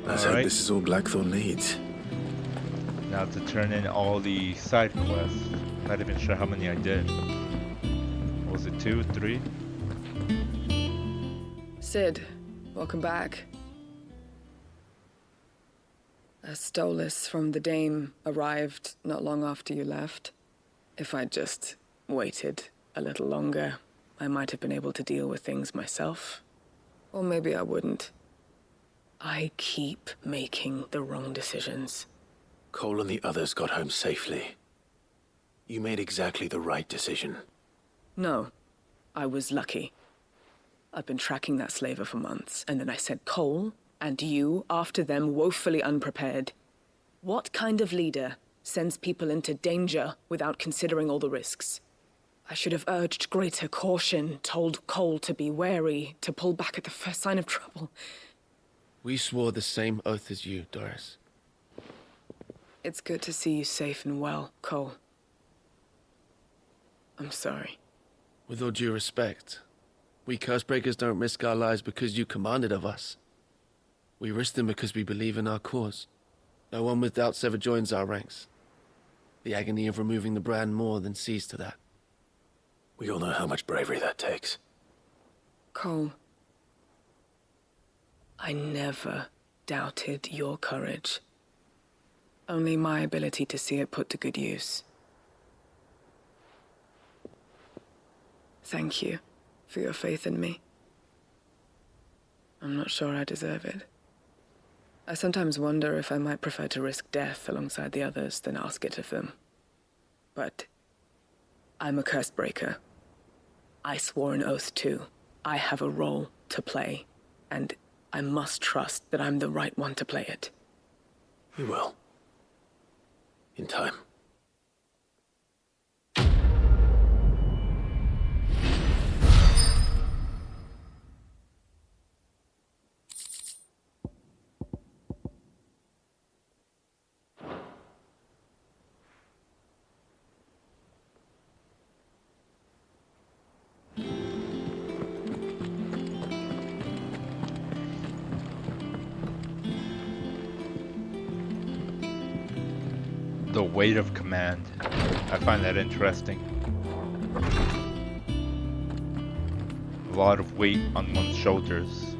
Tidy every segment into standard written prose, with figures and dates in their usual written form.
Let's hope this is all Blackthorn needs. Now to turn in all the side quests. Not even sure how many I did. Was it 2, 3? Sid, welcome back. A Stolas from the Dame arrived not long after you left. If I'd just waited a little longer, I might have been able to deal with things myself. Or maybe I wouldn't. I keep making the wrong decisions. Cole and the others got home safely. You made exactly the right decision. No, I was lucky. I've been tracking that slaver for months, and then I sent Cole and you after them, woefully unprepared. What kind of leader sends people into danger without considering all the risks? I should have urged greater caution, told Cole to be wary, to pull back at the first sign of trouble. We swore the same oath as you, Doris. It's good to see you safe and well, Cole. I'm sorry. With all due respect, we Cursebreakers don't risk our lives because you commanded of us. We risk them because we believe in our cause. No one with doubts ever joins our ranks. The agony of removing the brand more than sees to that. We all know how much bravery that takes. Cole, I never doubted your courage. Only my ability to see it put to good use. Thank you for your faith in me. I'm not sure I deserve it. I sometimes wonder if I might prefer to risk death alongside the others than ask it of them. But I'm a Cursebreaker. I swore an oath too. I have a role to play, and I must trust that I'm the right one to play it. You will. In time. The weight of command. I find that interesting. A lot of weight on one's shoulders.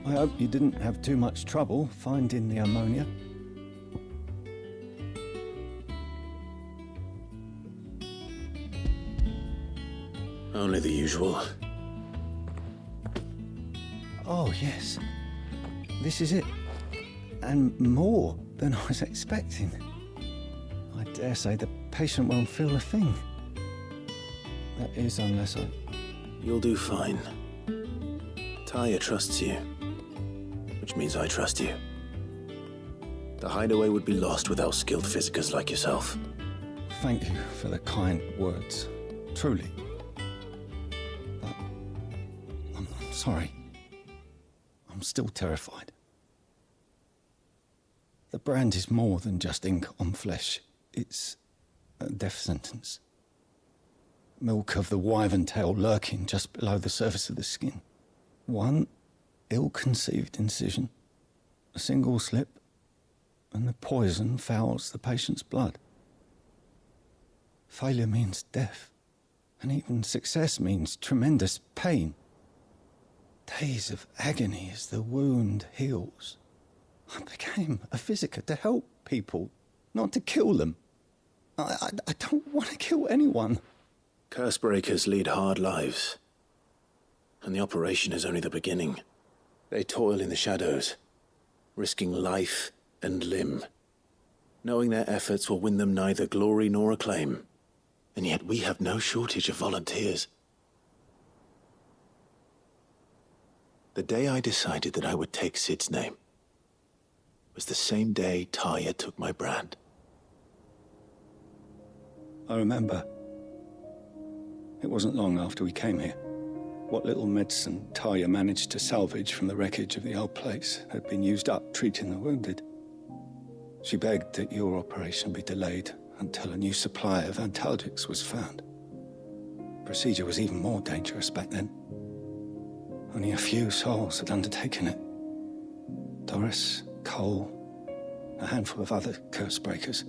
I hope you didn't have too much trouble finding the ammonia. Only the usual. Oh, yes. This is it. And more than I was expecting. I dare say the patient won't feel a thing. That is, unless I... You'll do fine. Taya trusts you. Which means I trust you. The hideaway would be lost without skilled physicers like yourself. Thank you for the kind words. Truly. But... I'm sorry. I'm still terrified. The brand is more than just ink on flesh. It's a death sentence. Milk of the wyvern tail lurking just below the surface of the skin. One ill-conceived incision, a single slip, and the poison fouls the patient's blood. Failure means death, and even success means tremendous pain. Days of agony as the wound heals. I became a physiker to help people, not to kill them. I don't want to kill anyone. Cursebreakers lead hard lives. And the operation is only the beginning. They toil in the shadows, risking life and limb, knowing their efforts will win them neither glory nor acclaim. And yet we have no shortage of volunteers. The day I decided that I would take Sid's name was the same day Taya took my brand. I remember. It wasn't long after we came here. What little medicine Taya managed to salvage from the wreckage of the old place had been used up treating the wounded. She begged that your operation be delayed until a new supply of antalgics was found. Procedure was even more dangerous back then. Only a few souls had undertaken it. Doris, Cole, a handful of other curse breakers,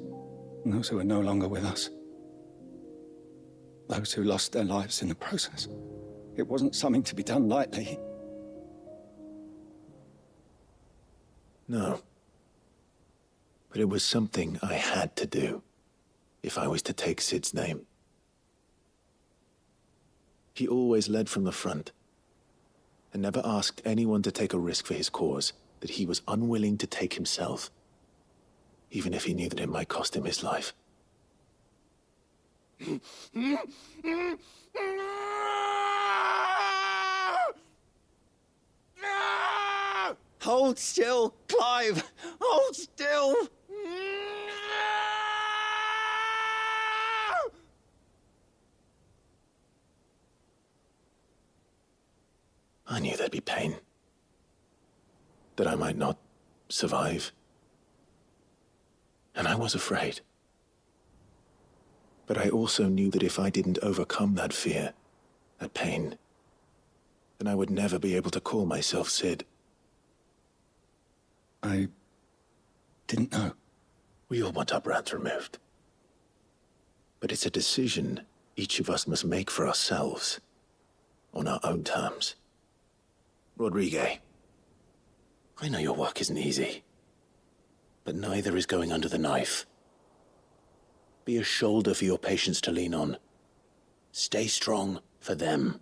and those who are no longer with us. Those who lost their lives in the process. It wasn't something to be done lightly. No. But it was something I had to do, if I was to take Sid's name. He always led from the front, and never asked anyone to take a risk for his cause that he was unwilling to take himself, even if he knew that it might cost him his life. Hold still, Clive! Hold still! I knew there'd be pain. That I might not survive. And I was afraid. But I also knew that if I didn't overcome that fear, that pain, then I would never be able to call myself Sid. I didn't know. We all want our brands removed. But it's a decision each of us must make for ourselves, on our own terms. Rodrigue, I know your work isn't easy, but neither is going under the knife. Be a shoulder for your patients to lean on. Stay strong for them.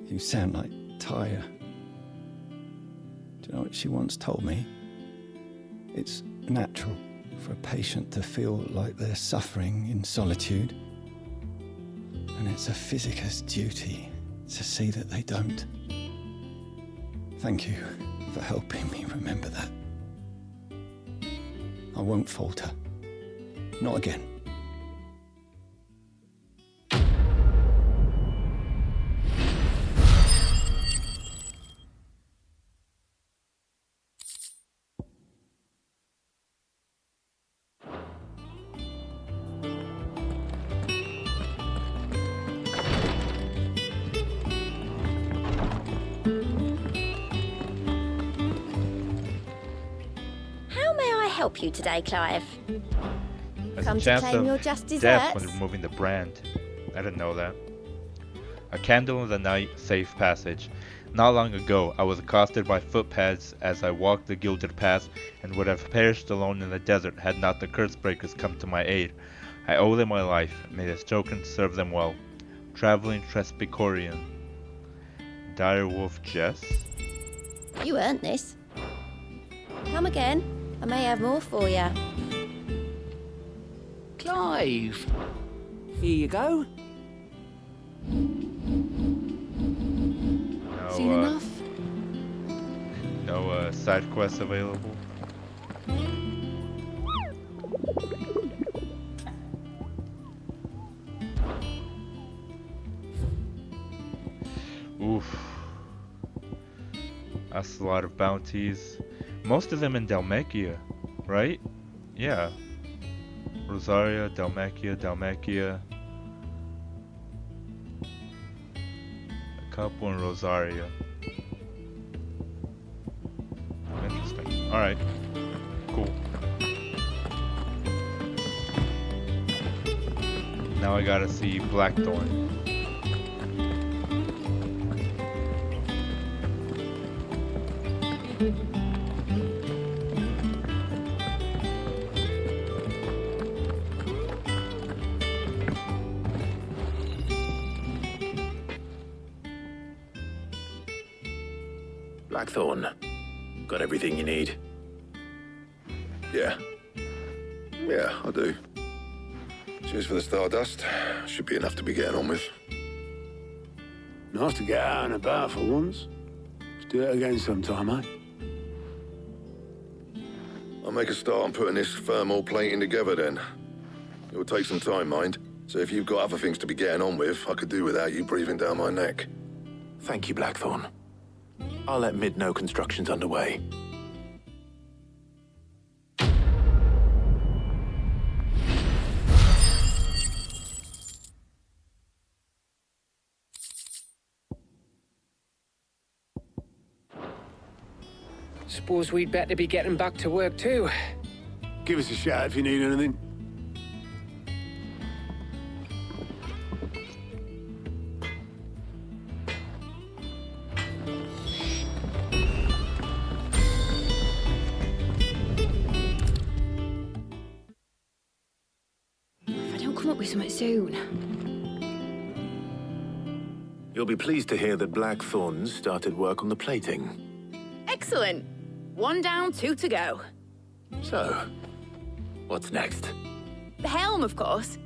You sound like Tyre. Do you know what she once told me? It's natural for a patient to feel like they're suffering in solitude. And it's a physicist's duty to see that they don't. Thank you for helping me remember that. I won't falter. Not again. Help you today, Clive? There's Come a to chance claim of your just death when desserts? removing the brand. I didn't know that. A candle in the night, safe passage. Not long ago, I was accosted by footpads as I walked the gilded paths, and would have perished alone in the desert had not the curse breakers come to my aid. I owe them my life. May this token serve them well. Traveling Trespicorian. Direwolf Jess? You earned this. Come again. I may have more for you. Clive! Here you go. Seen enough? No side quests available. Oof. That's a lot of bounties. Most of them in Dalmacia, right? Yeah. Rosaria, Dalmacia. A couple in Rosaria. Interesting. Alright. Cool. Now I gotta see Blackthorn. Blackthorn, got everything you need? Yeah. Yeah, I do. Cheers for the Stardust. Should be enough to be getting on with. Nice to get out and about for once. Let's do it again sometime, eh? I'll make a start on putting this thermal plating together then. It will take some time, mind. So if you've got other things to be getting on with, I could do without you breathing down my neck. Thank you, Blackthorn. I'll let Mid know construction's underway. Suppose we'd better be getting back to work too. Give us a shout if you need anything. If I don't come up with something soon. You'll be pleased to hear that Blackthorn started work on the plating. Excellent. 1 down, 2 to go. So, what's next? The helm, of course.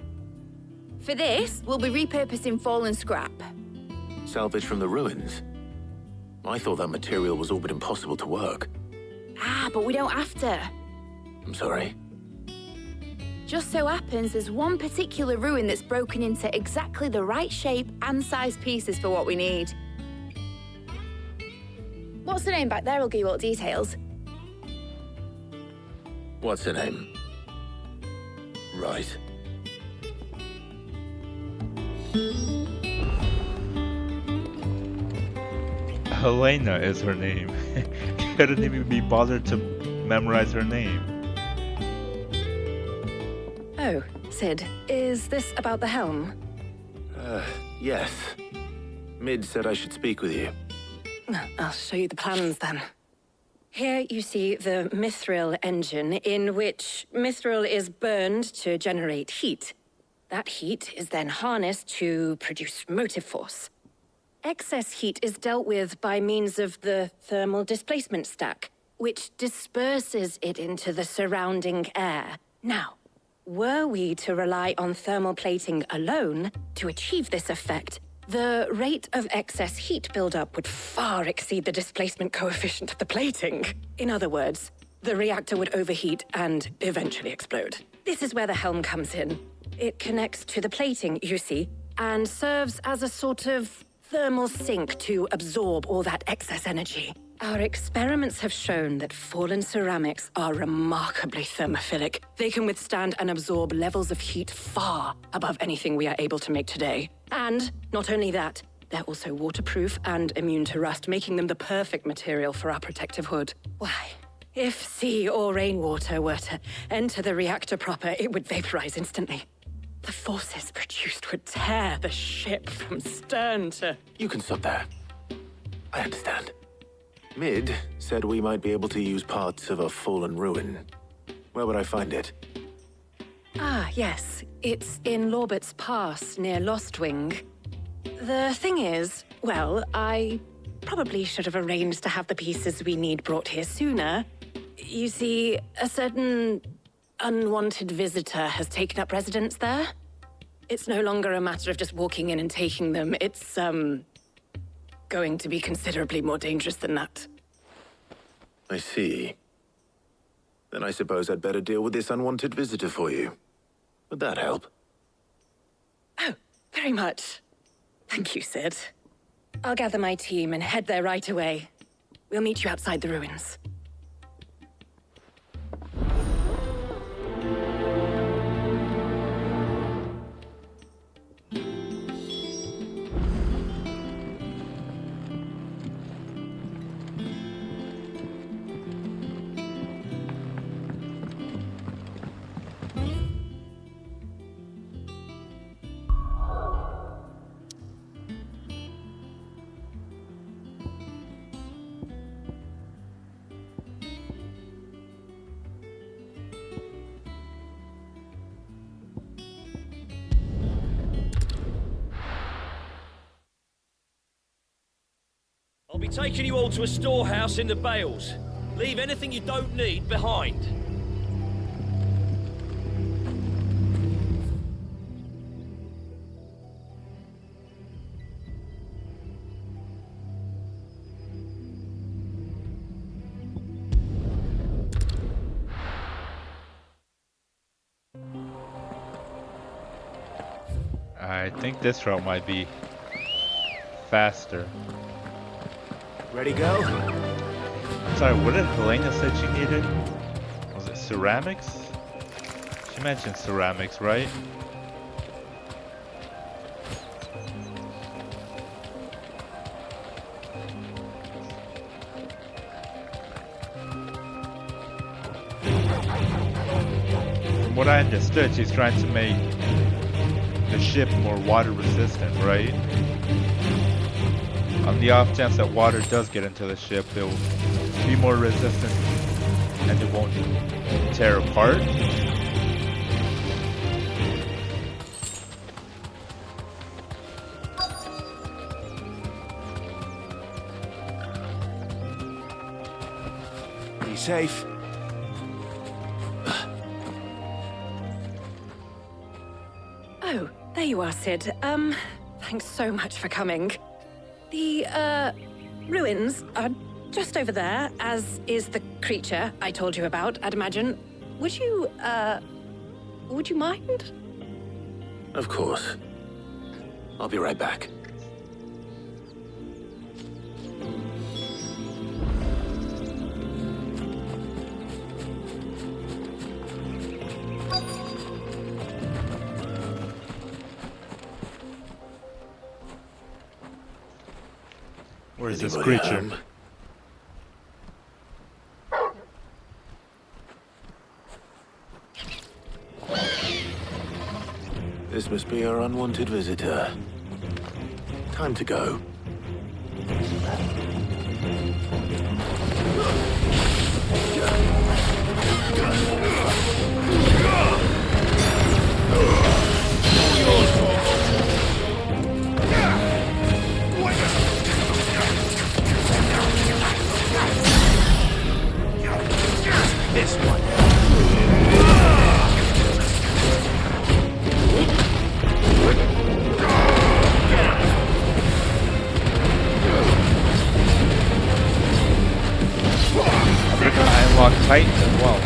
For this, we'll be repurposing fallen scrap. Salvage from the ruins? I thought that material was all but impossible to work. Ah, but we don't have to. I'm sorry. Just so happens there's one particular ruin that's broken into exactly the right shape and size pieces for what we need. What's the name back there? I'll give you all the details. What's her name? Right. Helena is her name. Couldn't even be bothered to memorize her name. Oh, Sid, is this about the helm? Yes. Mid said I should speak with you. I'll show you the plans then. Here you see the Mythril engine, in which Mythril is burned to generate heat. That heat is then harnessed to produce motive force. Excess heat is dealt with by means of the thermal displacement stack, which disperses it into the surrounding air. Now, were we to rely on thermal plating alone to achieve this effect, the rate of excess heat buildup would far exceed the displacement coefficient of the plating. In other words, the reactor would overheat and eventually explode. This is where the helm comes in. It connects to the plating, you see, and serves as a sort of thermal sink to absorb all that excess energy. Our experiments have shown that fallen ceramics are remarkably thermophilic. They can withstand and absorb levels of heat far above anything we are able to make today. And not only that, they're also waterproof and immune to rust, making them the perfect material for our protective hood. Why, if sea or rainwater were to enter the reactor proper, it would vaporize instantly. The forces produced would tear the ship from stern to... You can stop there. I understand. Mid said we might be able to use parts of a fallen ruin. Where would I find it? Ah, yes. It's in Lorbert's Pass, near Lostwing. The thing is, well, I probably should have arranged to have the pieces we need brought here sooner. You see, a certain unwanted visitor has taken up residence there. It's no longer a matter of just walking in and taking them. It's, going to be considerably more dangerous than that. I see. Then I suppose I'd better deal with this unwanted visitor for you. Would that help? Oh, very much. Thank you, Sid. I'll gather my team and head there right away. We'll meet you outside the ruins. I'll be taking you all to a storehouse in the Bales. Leave anything you don't need behind. I think this route might be faster. Ready, go? Sorry, what did Helena said she needed? Was it ceramics? She mentioned ceramics, right? what I understood, she's trying to make the ship more water resistant, right? On the off chance that water does get into the ship, it'll be more resistant and it won't tear apart. Be safe. Oh, there you are, Sid. Thanks so much for coming. The, ruins are just over there, as is the creature I told you about, I'd imagine. Would you mind? Of course. I'll be right back. Where is this Anybody creature? home? This must be our unwanted visitor. Time to go. This one. I unlock Titans as well.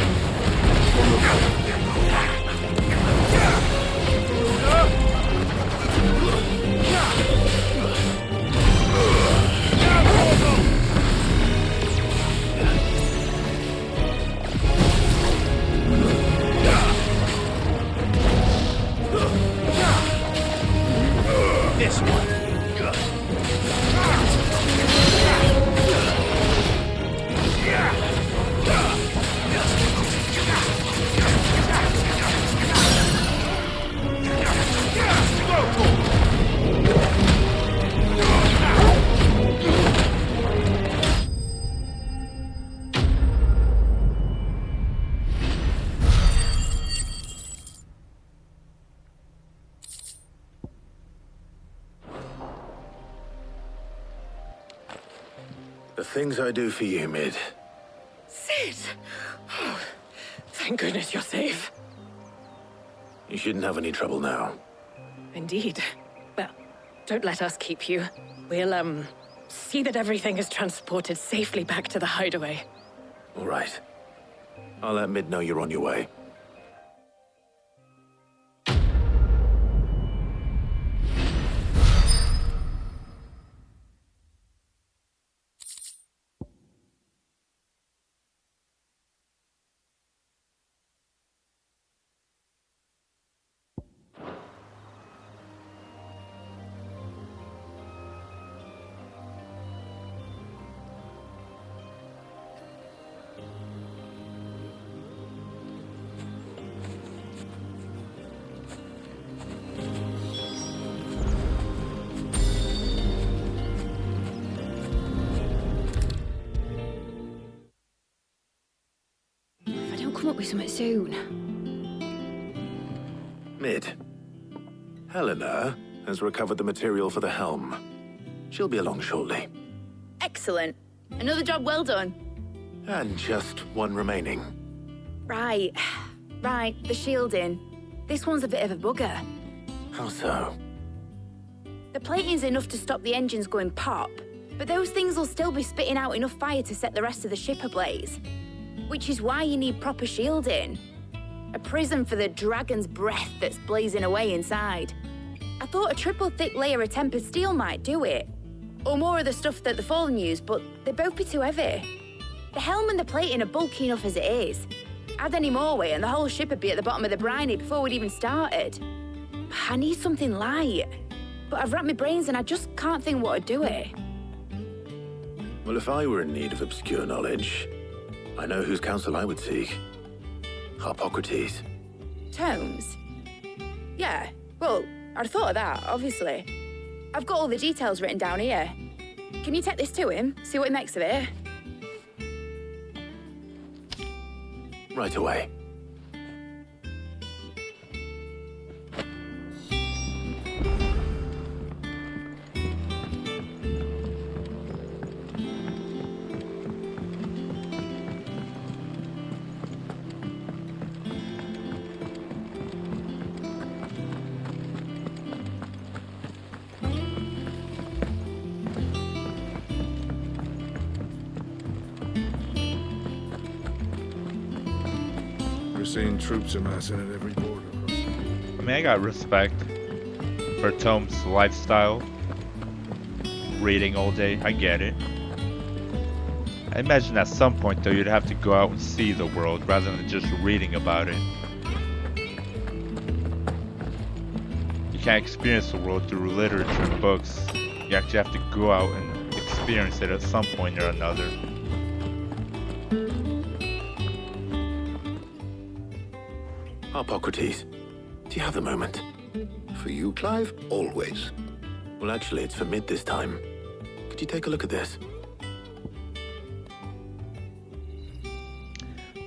This one. The things I do for you, Mid. Sid! Oh, thank goodness you're safe. You shouldn't have any trouble now. Indeed. Well, don't let us keep you. We'll, see that everything is transported safely back to the hideaway. All right. I'll let Mid know you're on your way. Come up with something soon. Mid. Helena has recovered the material for the helm. She'll be along shortly. Excellent. Another job well done. And just one remaining. Right. Right, the shielding. This one's a bit of a bugger. How so? The plating's enough to stop the engines going pop, but those things will still be spitting out enough fire to set the rest of the ship ablaze. Which is why you need proper shielding. A prison for the dragon's breath that's blazing away inside. I thought a triple thick layer of tempered steel might do it. Or more of the stuff that the Fallen use, but they'd both be too heavy. The helm and the plating are bulky enough as it is. Add any more weight and the whole ship would be at the bottom of the briny before we'd even started. I need something light. But I've racked my brains and I just can't think what would do it. Well, if I were in need of obscure knowledge, I know whose counsel I would seek. Harpocrates. Tomes? Yeah, well, I'd thought of that, obviously. I've got all the details written down here. Can you take this to him, see what he makes of it? Right away. Seeing troops amassing at every border. I mean, I got respect for Tom's lifestyle. Reading all day, I get it. I imagine at some point though you'd have to go out and see the world rather than just reading about it. You can't experience the world through literature and books. You actually have to go out and experience it at some point or another. Hippocrates, do you have a moment? For you, Clive? Always. Well, actually, it's for mid this time. Could you take a look at this?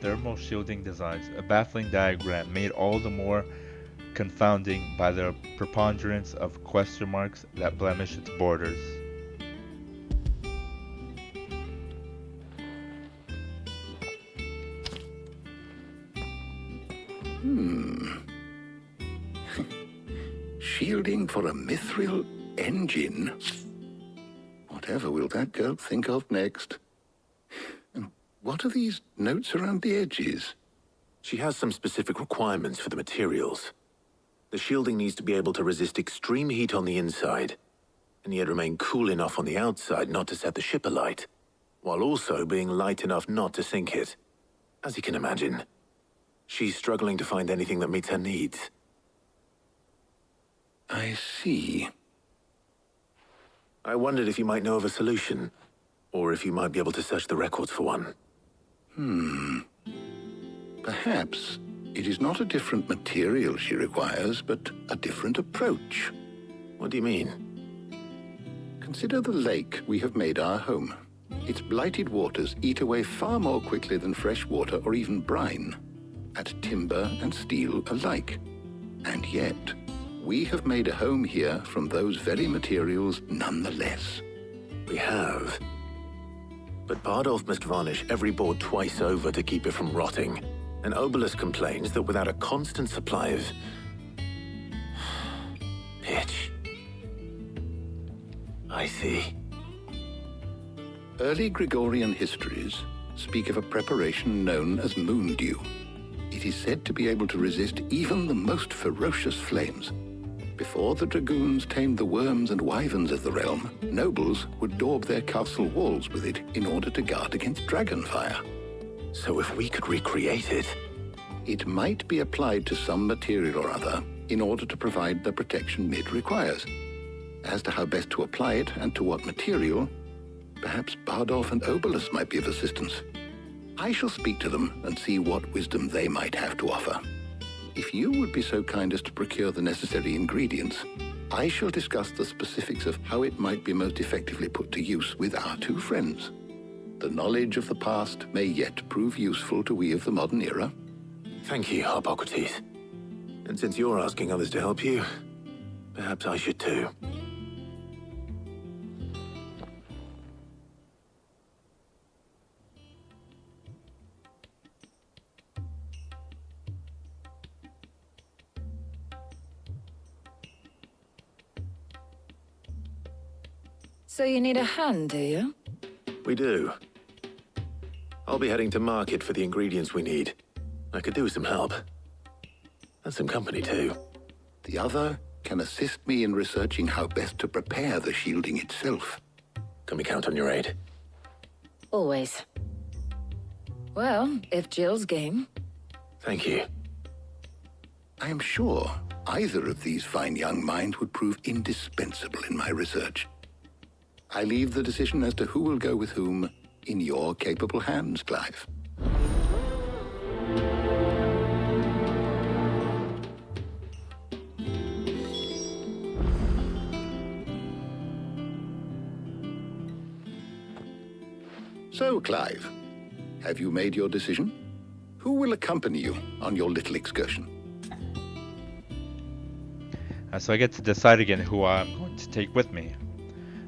Thermal shielding designs, a baffling diagram made all the more confounding by the preponderance of question marks that blemish its borders. Shielding for a Mythril engine? Whatever will that girl think of next? And what are these notes around the edges? She has some specific requirements for the materials. The shielding needs to be able to resist extreme heat on the inside, and yet remain cool enough on the outside not to set the ship alight, while also being light enough not to sink it. As you can imagine, she's struggling to find anything that meets her needs. I see. I wondered if you might know of a solution, or if you might be able to search the records for one. Perhaps it is not a different material she requires, but a different approach. What do you mean? Consider the lake we have made our home. Its blighted waters eat away far more quickly than fresh water or even brine, at timber and steel alike. And yet, we have made a home here from those very materials nonetheless. We have. But Bardolph must varnish every board twice over to keep it from rotting. And Obolus complains that without a constant supply of pitch. I see. Early Gregorian histories speak of a preparation known as moon dew. It is said to be able to resist even the most ferocious flames. Before the dragoons tamed the worms and wyverns of the realm, nobles would daub their castle walls with it in order to guard against dragon fire. So if we could recreate it... It might be applied to some material or other in order to provide the protection Mid requires. As to how best to apply it and to what material, perhaps Bardolph and Obolus might be of assistance. I shall speak to them and see what wisdom they might have to offer. If you would be so kind as to procure the necessary ingredients, I shall discuss the specifics of how it might be most effectively put to use with our two friends. The knowledge of the past may yet prove useful to we of the modern era. Thank you, Hippocrates. And since you're asking others to help you, perhaps I should too. So you need a hand, do you? We do. I'll be heading to market for the ingredients we need. I could do with some help. And some company, too. The other can assist me in researching how best to prepare the shielding itself. Can we count on your aid? Always. Well, if Jill's game. Thank you. I am sure either of these fine young minds would prove indispensable in my research. I leave the decision as to who will go with whom in your capable hands, Clive. So, Clive, have you made your decision? Who will accompany you on your little excursion? So I get to decide again who I'm going to take with me.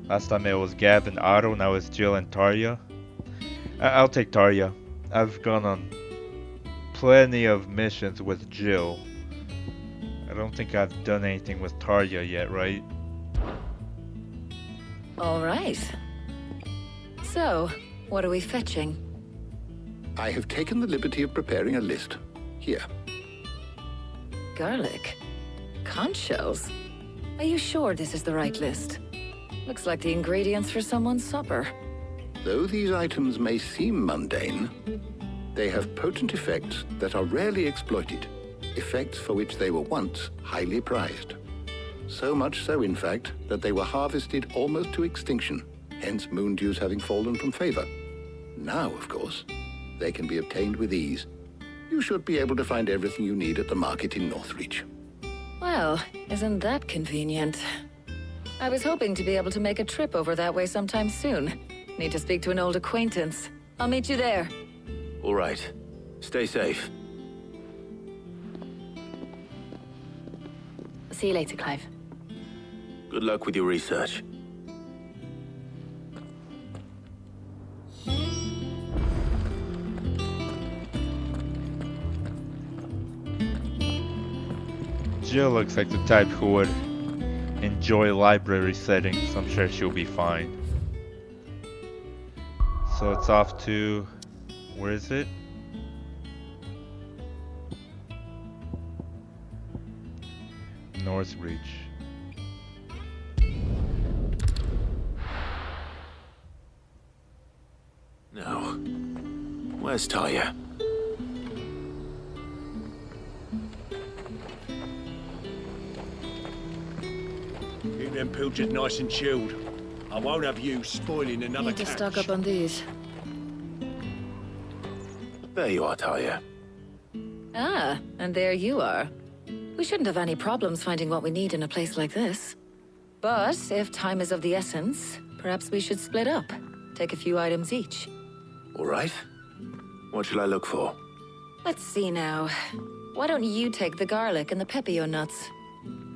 Last time it was Gab and Otto, now it's Jill and Tarja. I'll take Tarja. I've gone on plenty of missions with Jill. I don't think I've done anything with Tarja yet, right? All right. So, what are we fetching? I have taken the liberty of preparing a list. Here. Garlic? Conch shells? Are you sure this is the right list? Looks like the ingredients for someone's supper. Though these items may seem mundane, they have potent effects that are rarely exploited, effects for which they were once highly prized. So much so, in fact, that they were harvested almost to extinction, hence moon dews having fallen from favor. Now, of course, they can be obtained with ease. You should be able to find everything you need at the market in Northreach. Well, isn't that convenient? I was hoping to be able to make a trip over that way sometime soon. Need to speak to an old acquaintance. I'll meet you there. All right. Stay safe. See you later, Clive. Good luck with your research. Jill looks like the type who would enjoy library settings, so I'm sure she'll be fine. So it's off to... where is it? Northreach. No. Where's Tarja? Keep them pilchards nice and chilled. I won't have you spoiling another Need to catch. stock up on these. There you are, Tarja. Ah, and there you are. We shouldn't have any problems finding what we need in a place like this. But if time is of the essence, perhaps we should split up. Take a few items each. All right. What shall I look for? Let's see now. Why don't you take the garlic and the pepio nuts?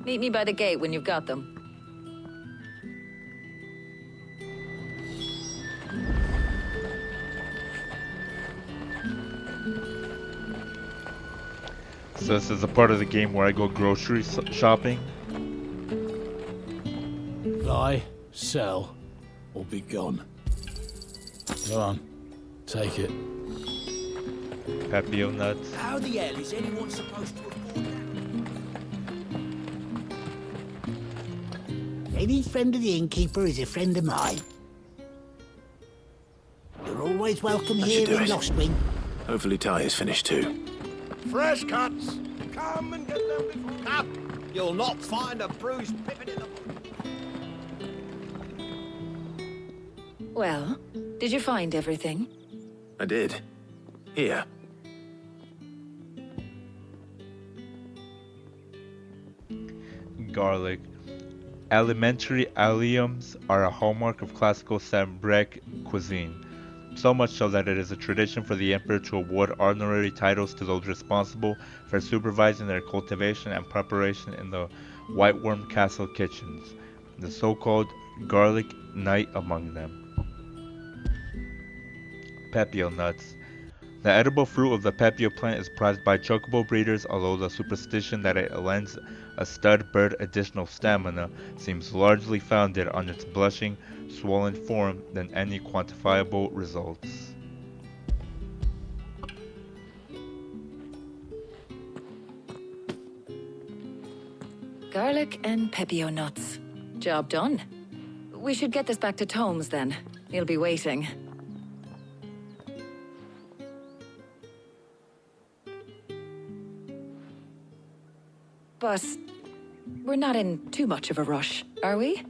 Meet me by the gate when you've got them. So this is a part of the game where I go grocery shopping. Buy, sell, or be gone. Go on, take it. Pepio nuts. How the hell is anyone supposed to afford that? Any friend of the innkeeper is a friend of mine. You're always welcome That here should do in it. Lostwing. Hopefully Tarja's finished too. Fresh cuts! Come and get them before... Up! You'll not find a bruised pippin in the... Well, did you find everything? I did. Here. Garlic. Alimentary alliums are a hallmark of classical Sambrec cuisine. So much so that it is a tradition for the emperor to award honorary titles to those responsible for supervising their cultivation and preparation in the White Worm Castle kitchens, the so-called garlic knight among them. Pepio nuts. The edible fruit of the pepio plant is prized by chocobo breeders, although the superstition that it lends a stud bird additional stamina seems largely founded on its blushing, swollen form than any quantifiable results. Garlic and pepio nuts. Job done. We should get this back to Tomes then. He'll be waiting. But we're not in too much of a rush, are we?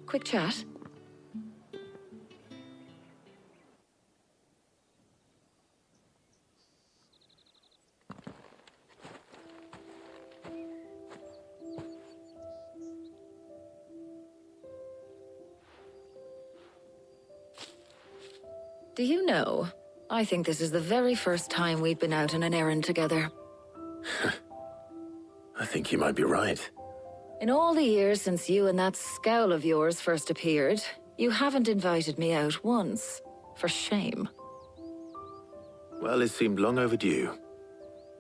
Quick chat. Do you know, I think this is the very first time we've been out on an errand together. I think you might be right. In all the years since you and that scowl of yours first appeared, you haven't invited me out once. For shame. Well, it seemed long overdue.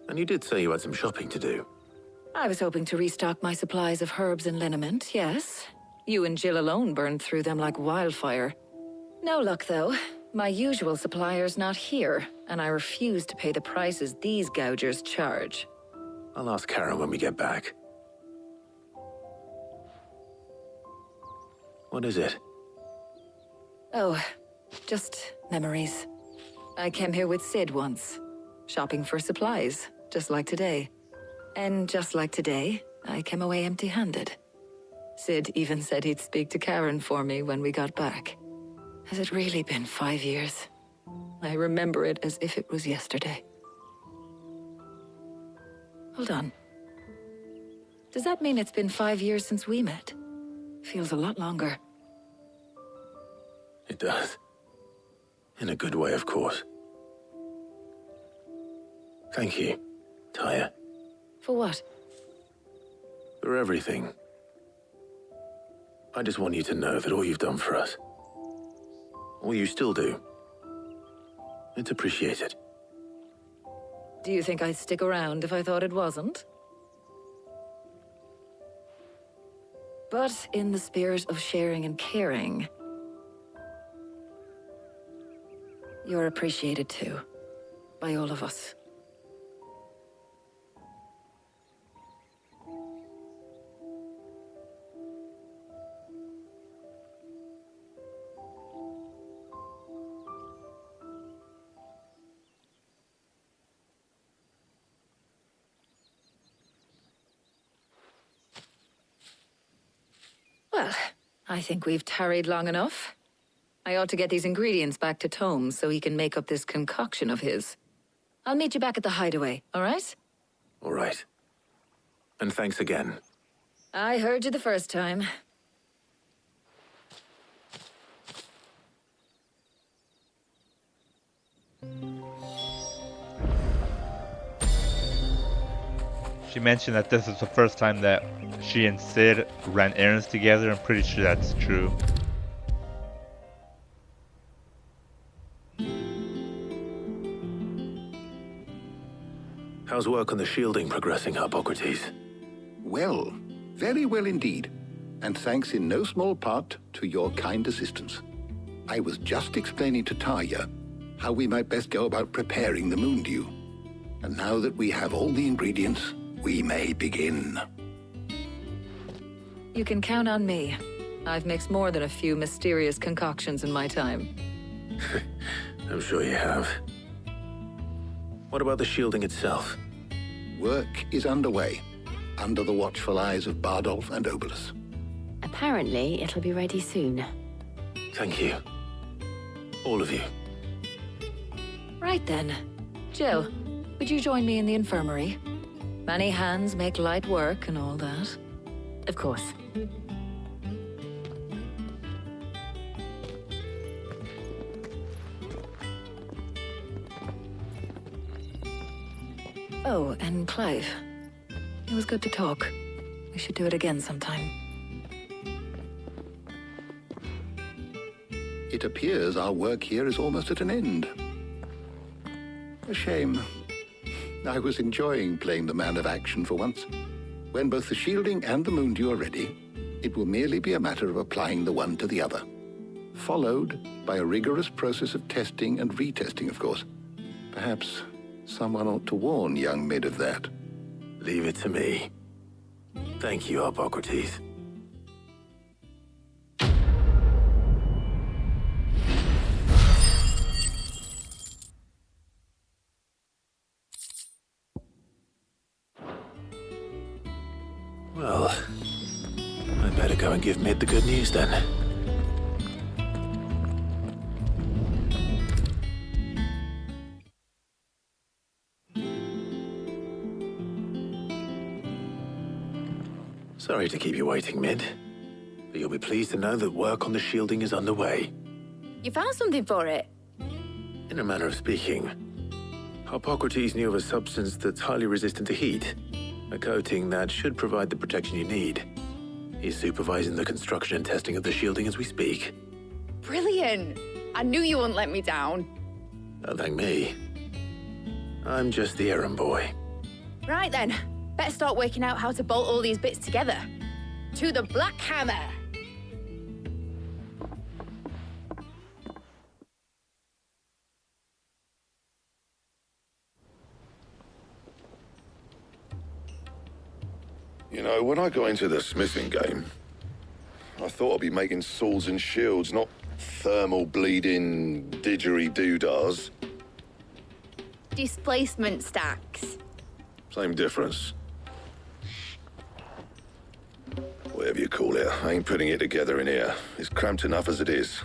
And you did say you had some shopping to do. I was hoping to restock my supplies of herbs and liniment, yes. You and Jill alone burned through them like wildfire. No luck, though. My usual supplier's not here, and I refuse to pay the prices these gougers charge. I'll ask Karen when we get back. What is it? Oh, just memories. I came here with Sid once, shopping for supplies, just like today. And just like today, I came away empty-handed. Sid even said he'd speak to Karen for me when we got back. Has it really been 5 years? I remember it as if it was yesterday. Hold on. Does that mean it's been 5 years since we met? Feels a lot longer. It does. In a good way, of course. Thank you, Tyre. For what? For everything. I just want you to know that all you've done for us, all you still do, it's appreciated. Do you think I'd stick around if I thought it wasn't? But in the spirit of sharing and caring, you're appreciated too, by all of us. Well, I think we've tarried long enough. I ought to get these ingredients back to Tome so he can make up this concoction of his. I'll meet you back at the hideaway, all right? All right. And thanks again. I heard you the first time. She mentioned that this is the first time that she and Sid ran errands together. I'm pretty sure that's true. How's work on the shielding progressing, Hippocrates? Well, very well indeed. And thanks in no small part to your kind assistance. I was just explaining to Tarja how we might best go about preparing the Moondew. And now that we have all the ingredients, we may begin. You can count on me. I've mixed more than a few mysterious concoctions in my time. I'm sure you have. What about the shielding itself? Work is underway, under the watchful eyes of Bardolph and Obolus. Apparently, it'll be ready soon. Thank you. All of you. Right then. Jill, would you join me in the infirmary? Many hands make light work and all that. Of course. Oh, and Clive. It was good to talk. We should do it again sometime. It appears our work here is almost at an end. A shame. I was enjoying playing the man of action for once. When both the shielding and the Moondew are ready, it will merely be a matter of applying the one to the other. Followed by a rigorous process of testing and retesting, of course. Perhaps someone ought to warn young Mid of that. Leave it to me. Thank you, Hippocrates. Well, I better go and give Mid the good news then. Sorry to keep you waiting, Mid, but you'll be pleased to know that work on the shielding is underway. You found something for it? In a manner of speaking, Hippocrates knew of a substance that's highly resistant to heat, a coating that should provide the protection you need. He's supervising the construction and testing of the shielding as we speak. Brilliant! I knew you wouldn't let me down. Don't thank me. I'm just the errand boy. Right then, better start working out how to bolt all these bits together. To the Black Hammer! You know, when I got into the smithing game, I thought I'd be making swords and shields, not thermal bleeding didgeridoo-dahs. Displacement stacks. Same difference. Whatever you call it, I ain't putting it together in here. It's cramped enough as it is.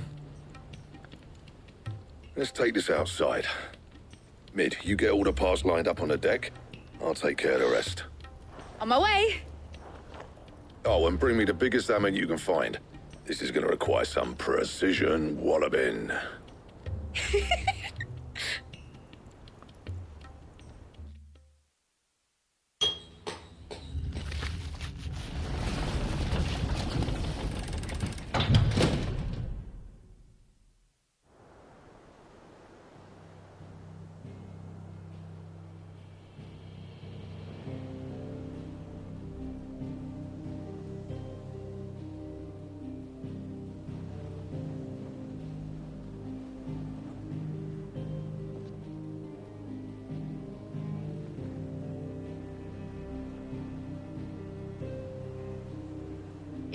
Let's take this outside. Mid, you get all the parts lined up on the deck. I'll take care of the rest. On my way! Oh, and bring me the biggest hammer you can find. This is gonna require some precision walloping.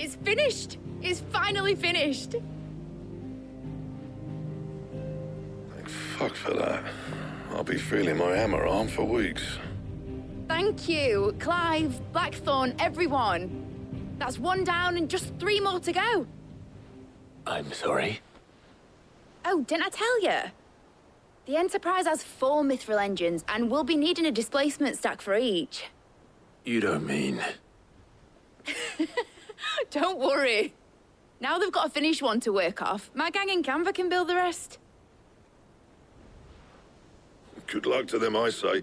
It's finished! It's finally finished! Thank fuck for that. I'll be feeling my hammer arm for weeks. Thank you, Clive, Blackthorn, everyone. That's one down and just 3 more to go. I'm sorry. Oh, didn't I tell you? The Enterprise has 4 Mythril engines, and we'll be needing a displacement stack for each. You don't mean... Don't worry. Now they've got a finished one to work off, my gang in Canva can build the rest. Good luck to them, I say.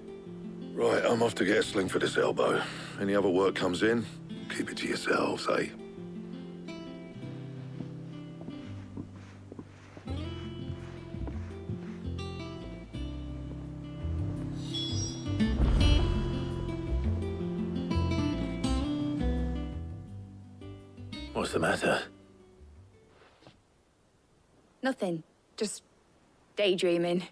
Right, I'm off to get a sling for this elbow. Any other work comes in, keep it to yourselves, eh? What's the matter? Nothing. Just daydreaming.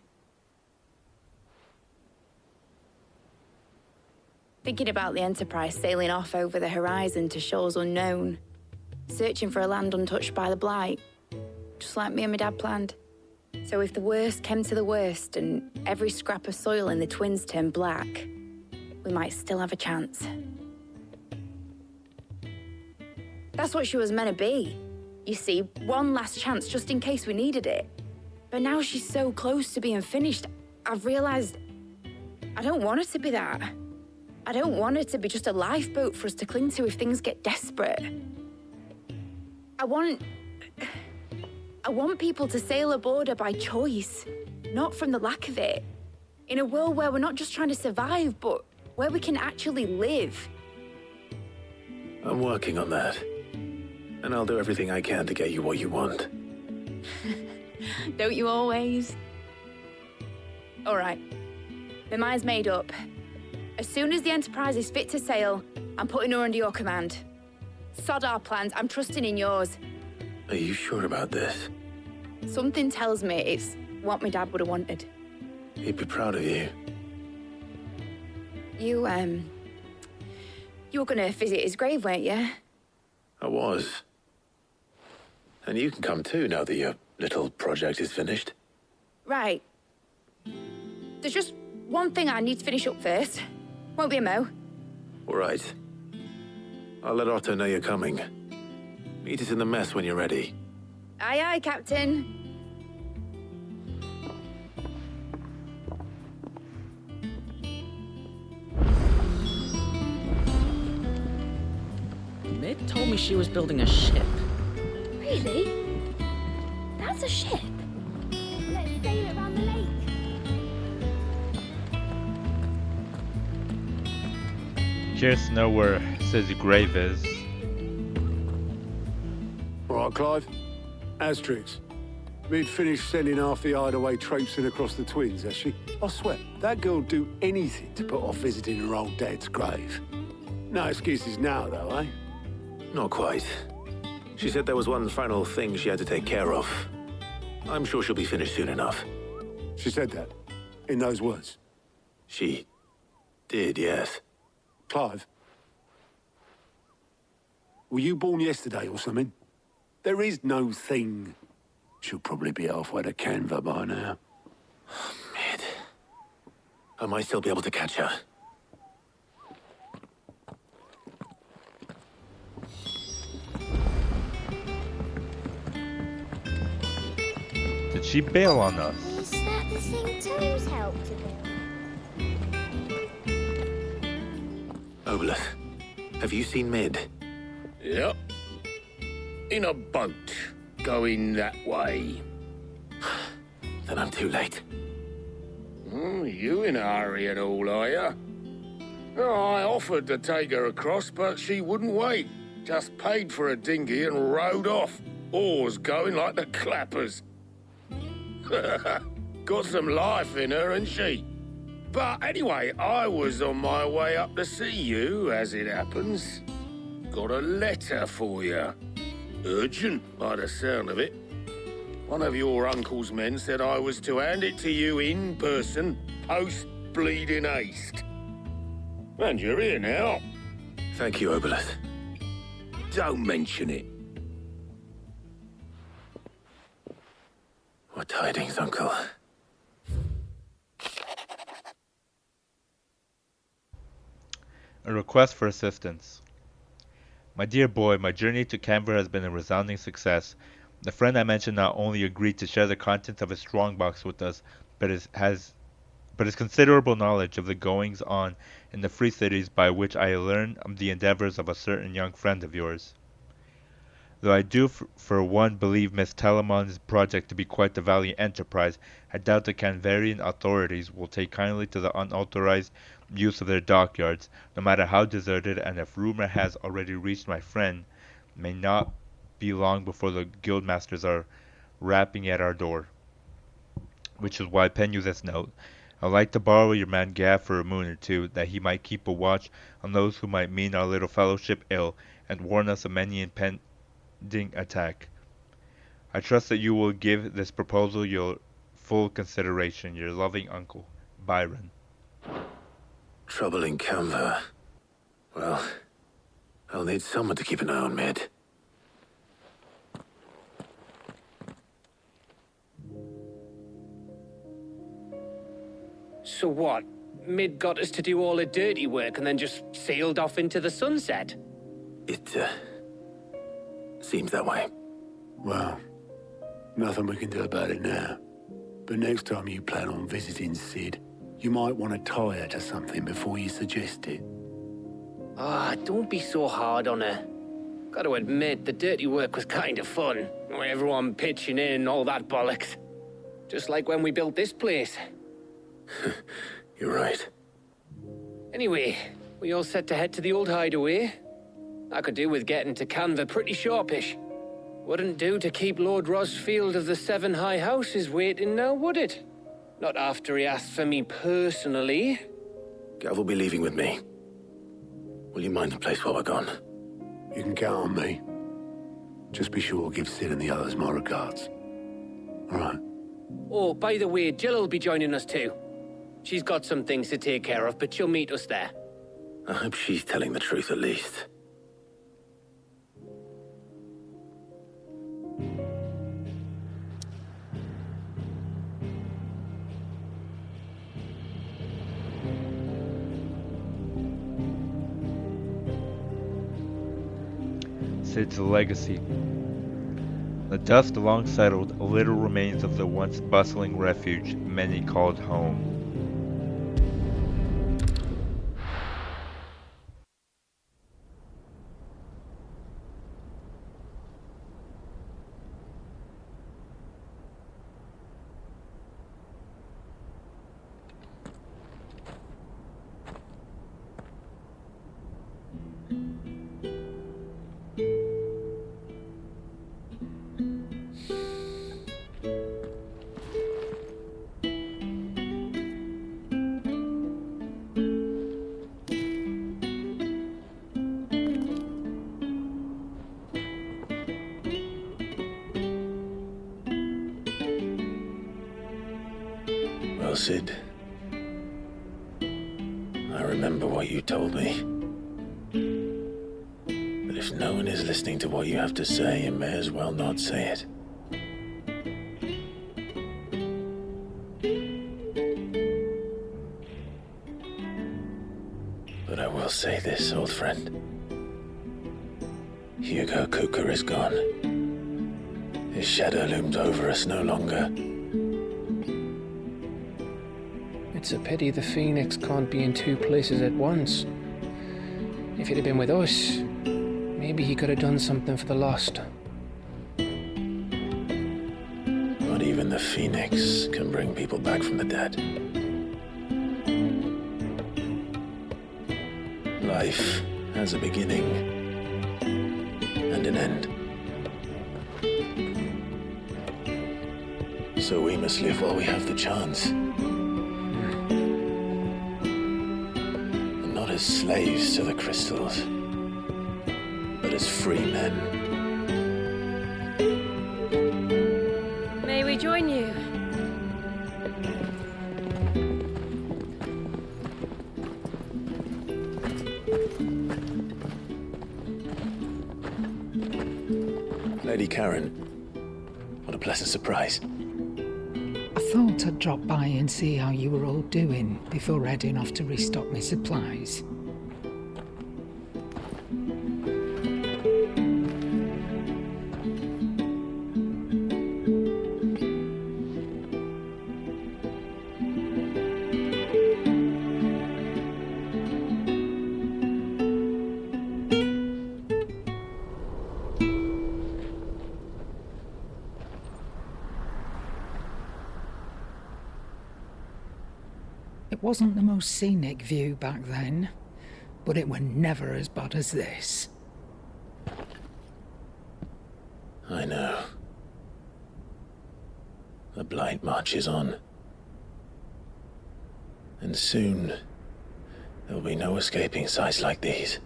Thinking about the Enterprise sailing off over the horizon to shores unknown. Searching for a land untouched by the Blight. Just like me and my dad planned. So if the worst came to the worst and every scrap of soil in the Twins turned black, we might still have a chance. That's what she was meant to be. You see, one last chance just in case we needed it. But now she's so close to being finished, I've realized I don't want her to be that. I don't want her to be just a lifeboat for us to cling to if things get desperate. I want people to sail aboard her by choice, not from the lack of it. In a world where we're not just trying to survive, but where we can actually live. I'm working on that. And I'll do everything I can to get you what you want. Don't you always? All right. My mind's made up. As soon as the Enterprise is fit to sail, I'm putting her under your command. Sod our plans, I'm trusting in yours. Are you sure about this? Something tells me it's what my dad would have wanted. He'd be proud of you. You were gonna visit his grave, weren't you? I was. And you can come too now that your little project is finished. Right. There's just one thing I need to finish up first. Won't be a mo. All right. I'll let Otto know you're coming. Meet us in the mess when you're ready. Aye, aye, Captain. Mid told me she was building a ship. Really? That's a ship? Let's sail around the lake. Curious to know where Sid's grave is. All right, Clive. Astrix. We'd finished sending half the hideaway traipsing across the twins, has she? I swear, that girl'd do anything to put off visiting her old dad's grave. No excuses now, though, eh? Not quite. She said there was one final thing she had to take care of. I'm sure she'll be finished soon enough. She said that? In those words? She did, yes. Clive? Were you born yesterday or something? There is no thing. She'll probably be halfway to Canva by now. Mid. I might still be able to catch her. Did she bail on us? Is that the thing Toes helped to build? Obolus, have you seen Mid? Yep. In a boat, going that way. Then I'm too late. You in a hurry and all, are you? Oh, I offered to take her across, but she wouldn't wait. Just paid for a dinghy and rowed off. Oars going like the clappers. Got some life in her, ain't she? But anyway, I was on my way up to see you, as it happens. Got a letter for you. Urgent, by the sound of it. One of your uncle's men said I was to hand it to you in person, post-bleeding haste. And you're here now. Thank you, Obolus. Don't mention it. What tidings, Uncle? A request for assistance. My dear boy, my journey to Canberra has been a resounding success. The friend I mentioned not only agreed to share the contents of his strongbox with us, but his considerable knowledge of the goings on in the free cities by which I learned of the endeavors of a certain young friend of yours. Though I do for one believe Miss Telemon's project to be quite the valiant enterprise, I doubt the Canverian authorities will take kindly to the unauthorized use of their dockyards, no matter how deserted, and if rumor has already reached my friend, may not be long before the guildmasters are rapping at our door. Which is why I pen you this note. I'd like to borrow your man Gav for a moon or two, that he might keep a watch on those who might mean our little fellowship ill, and warn us of many impending attack. I trust that you will give this proposal your full consideration. Your loving uncle, Byron. Trouble in Canva. Well, I'll need someone to keep an eye on Mid. So what? Mid got us to do all the dirty work and then just sailed off into the sunset? It, seems that way. Well, nothing we can do about it now. But next time you plan on visiting Sid, you might want to tie her to something before you suggest it. Ah, don't be so hard on her. Got to admit, the dirty work was kind of fun. Everyone pitching in, all that bollocks. Just like when we built this place. You're right. Anyway, we all set to head to the old hideaway. I could do with getting to Canva pretty sharpish. Wouldn't do to keep Lord Rosfield of the Seven High Houses waiting now, would it? Not after he asked for me personally. Gav will be leaving with me. Will you mind the place while we're gone? You can count on me. Just be sure to give Sid and the others my regards. All right. Oh, by the way, Jill will be joining us too. She's got some things to take care of, but she'll meet us there. I hope she's telling the truth at least. Sid's legacy. The dust long settled, little remains of the once bustling refuge many called home. Well, Sid, I remember what you told me. But if no one is listening to what you have to say, you may as well not say it. But I will say this, old friend. Hugo Kuka is gone. His shadow looms over us no longer. It's a pity the Phoenix can't be in two places at once. If he'd have been with us, maybe he could have done something for the lost. Not even the Phoenix can bring people back from the dead. Life has a beginning and an end. So we must live while we have the chance. And not as slaves to the crystals, but as free men. May we join you? Lady Karen, what a pleasant surprise. I thought I'd drop by and see how you were all doing before heading off to restock my supplies. It wasn't the most scenic view back then, but it were never as bad as this. I know. The blight marches on. And soon, there'll be no escaping sights like these.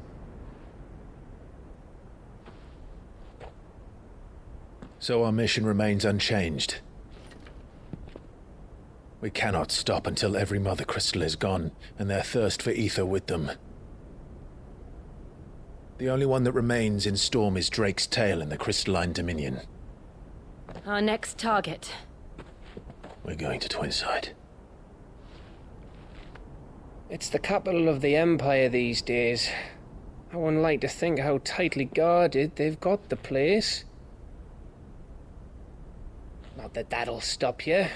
So our mission remains unchanged. We cannot stop until every Mother Crystal is gone, and their thirst for ether with them. The only one that remains in Storm is Drake's Tail in the Crystalline Dominion. Our next target. We're going to Twinside. It's the capital of the Empire these days. I wouldn't like to think how tightly guarded they've got the place. Not that that'll stop you,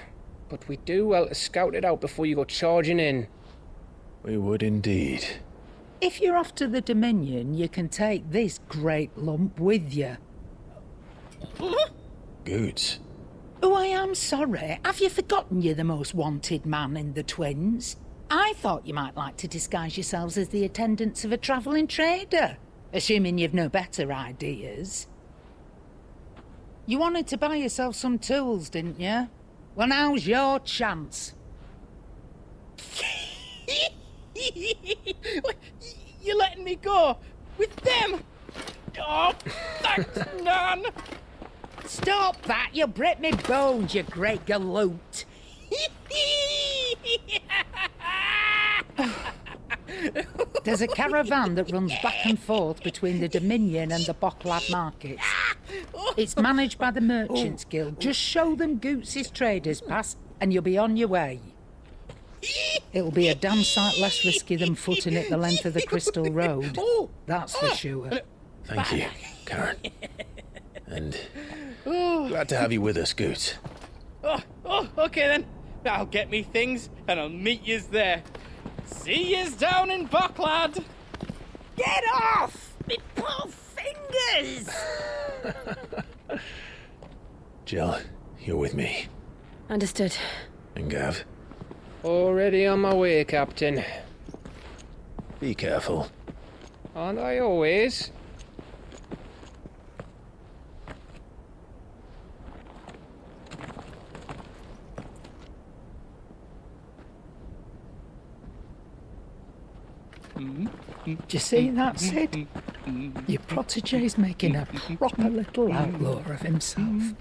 but we do well to scout it out before you go charging in. We would indeed. If you're off to the Dominion, you can take this great lump with you. Goods. Oh, I am sorry. Have you forgotten you're the most wanted man in the Twins? I thought you might like to disguise yourselves as the attendants of a travelling trader, assuming you've no better ideas. You wanted to buy yourself some tools, didn't you? Well, now's your chance. You're letting me go? With them? Oh, thanks, Nan! Stop that! You'll break me bones, you great galoot! There's a caravan that runs back and forth between the Dominion and the Bocklad markets. It's managed by the Merchants Guild. Just show them Goots' traders pass and you'll be on your way. It'll be a damn sight less risky than footing it the length of the Crystal Road. That's for sure. Thank you, Karen. And glad to have you with us, Goots. Okay then. I'll get me things and I'll meet yous there. See yous down in Bocklad. Get off! Me poor fingers! Jill, you're with me. Understood. And Gav? Already on my way, Captain. Be careful. Aren't I always? Do you see that, Sid? Your protege's making a proper little outlaw of himself.